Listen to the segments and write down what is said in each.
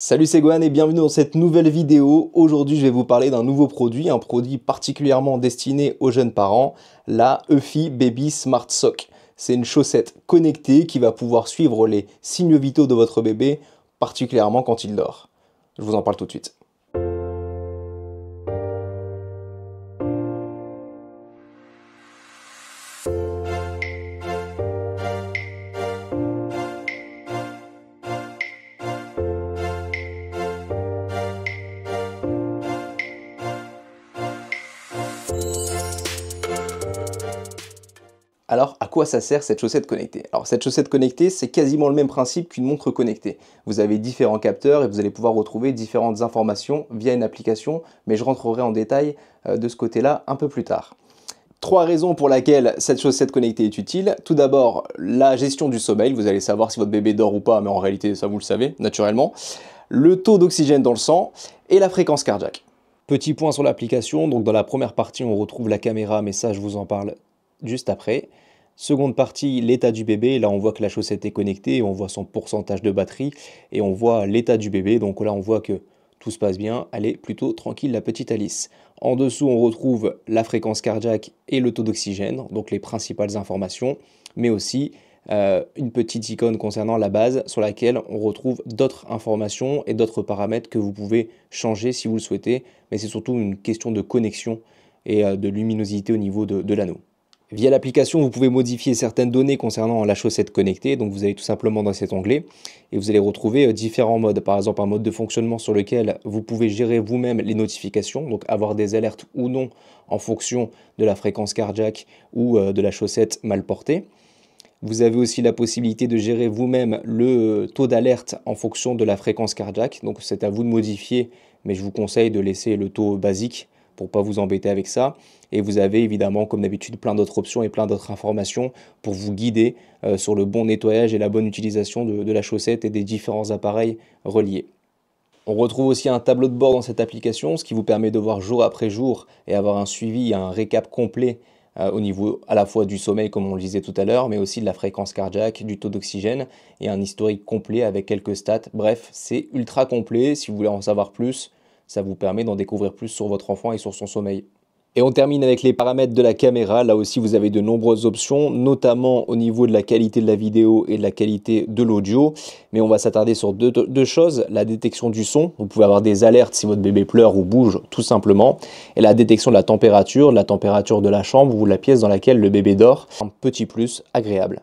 Salut, c'est Gohan et bienvenue dans cette nouvelle vidéo. Aujourd'hui, je vais vous parler d'un nouveau produit, un produit particulièrement destiné aux jeunes parents, la Eufy Baby Smart Sock. C'est une chaussette connectée qui va pouvoir suivre les signes vitaux de votre bébé, particulièrement quand il dort. Je vous en parle tout de suite. Alors, à quoi ça sert cette chaussette connectée? Alors, cette chaussette connectée, c'est quasiment le même principe qu'une montre connectée. Vous avez différents capteurs et vous allez pouvoir retrouver différentes informations via une application, mais je rentrerai en détail de ce côté-là un peu plus tard. Trois raisons pour lesquelles cette chaussette connectée est utile. Tout d'abord, la gestion du sommeil. Vous allez savoir si votre bébé dort ou pas, mais en réalité, ça vous le savez, naturellement. Le taux d'oxygène dans le sang et la fréquence cardiaque. Petit point sur l'application. Donc, dans la première partie, on retrouve la caméra, mais ça, je vous en parle juste après. Seconde partie, l'état du bébé. Là, on voit que la chaussette est connectée, on voit son pourcentage de batterie et on voit l'état du bébé. Donc là, on voit que tout se passe bien. Elle est plutôt tranquille, la petite Alice. En dessous, on retrouve la fréquence cardiaque et le taux d'oxygène, donc les principales informations, mais aussi une petite icône concernant la base sur laquelle on retrouve d'autres informations et d'autres paramètres que vous pouvez changer si vous le souhaitez. Mais c'est surtout une question de connexion et de luminosité au niveau de l'anneau. Via l'application, vous pouvez modifier certaines données concernant la chaussette connectée. Donc vous allez tout simplement dans cet onglet et vous allez retrouver différents modes. Par exemple, un mode de fonctionnement sur lequel vous pouvez gérer vous-même les notifications, donc avoir des alertes ou non en fonction de la fréquence cardiaque ou de la chaussette mal portée. Vous avez aussi la possibilité de gérer vous-même le taux d'alerte en fonction de la fréquence cardiaque. Donc c'est à vous de modifier, mais je vous conseille de laisser le taux basique pour pas vous embêter avec ça. Et vous avez évidemment, comme d'habitude, plein d'autres options et plein d'autres informations pour vous guider sur le bon nettoyage et la bonne utilisation de la chaussette et des différents appareils reliés. On retrouve aussi un tableau de bord dans cette application, ce qui vous permet de voir jour après jour et avoir un suivi, un récap complet au niveau à la fois du sommeil, comme on le disait tout à l'heure, mais aussi de la fréquence cardiaque, du taux d'oxygène et un historique complet avec quelques stats. Bref, c'est ultra complet. Si vous voulez en savoir plus, ça vous permet d'en découvrir plus sur votre enfant et sur son sommeil. Et on termine avec les paramètres de la caméra. Là aussi, vous avez de nombreuses options, notamment au niveau de la qualité de la vidéo et de la qualité de l'audio. Mais on va s'attarder sur deux choses. La détection du son. Vous pouvez avoir des alertes si votre bébé pleure ou bouge, tout simplement. Et la détection de la température de la chambre ou la pièce dans laquelle le bébé dort. Un petit plus agréable.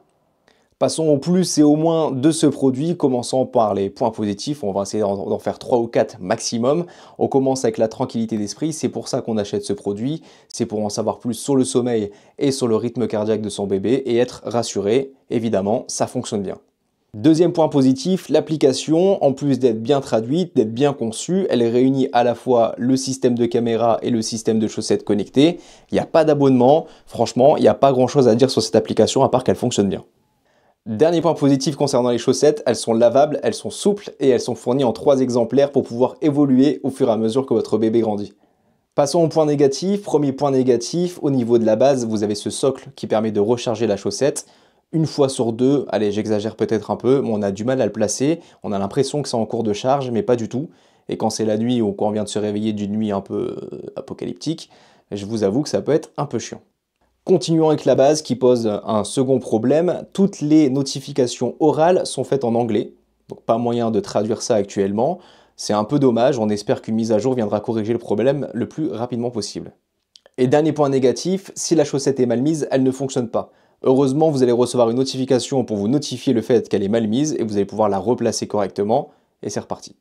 Passons au plus et au moins de ce produit, commençons par les points positifs. On va essayer d'en faire 3 ou 4 maximum. On commence avec la tranquillité d'esprit, c'est pour ça qu'on achète ce produit. C'est pour en savoir plus sur le sommeil et sur le rythme cardiaque de son bébé et être rassuré. Évidemment, ça fonctionne bien. Deuxième point positif, l'application, en plus d'être bien traduite, d'être bien conçue, elle réunit à la fois le système de caméra et le système de chaussettes connectées. Il n'y a pas d'abonnement, franchement, il n'y a pas grand chose à dire sur cette application à part qu'elle fonctionne bien. Dernier point positif concernant les chaussettes, elles sont lavables, elles sont souples et elles sont fournies en 3 exemplaires pour pouvoir évoluer au fur et à mesure que votre bébé grandit. Passons au point négatif. Premier point négatif, au niveau de la base, vous avez ce socle qui permet de recharger la chaussette. Une fois sur deux, allez j'exagère peut-être un peu, mais on a du mal à le placer. On a l'impression que c'est en cours de charge, mais pas du tout. Et quand c'est la nuit ou quand on vient de se réveiller d'une nuit un peu apocalyptique, je vous avoue que ça peut être un peu chiant. Continuons avec la base qui pose un second problème. Toutes les notifications orales sont faites en anglais, donc pas moyen de traduire ça actuellement. C'est un peu dommage, on espère qu'une mise à jour viendra corriger le problème le plus rapidement possible. Et dernier point négatif, si la chaussette est mal mise, elle ne fonctionne pas. Heureusement, vous allez recevoir une notification pour vous notifier le fait qu'elle est mal mise et vous allez pouvoir la replacer correctement et c'est reparti.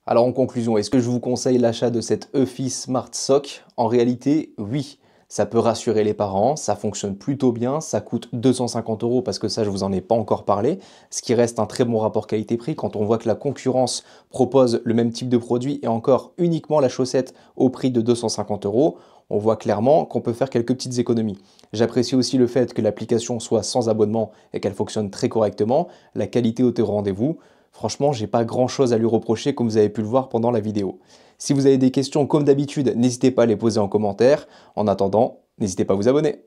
Alors en conclusion, est-ce que je vous conseille l'achat de cette Eufy Smart Sock? En réalité, oui. Ça peut rassurer les parents, ça fonctionne plutôt bien, ça coûte 250 € parce que ça je vous en ai pas encore parlé, ce qui reste un très bon rapport qualité-prix quand on voit que la concurrence propose le même type de produit et encore uniquement la chaussette au prix de 250 €, on voit clairement qu'on peut faire quelques petites économies. J'apprécie aussi le fait que l'application soit sans abonnement et qu'elle fonctionne très correctement, la qualité est au rendez-vous. Franchement, j'ai pas grand chose à lui reprocher comme vous avez pu le voir pendant la vidéo. Si vous avez des questions comme d'habitude, n'hésitez pas à les poser en commentaire. En attendant, n'hésitez pas à vous abonner.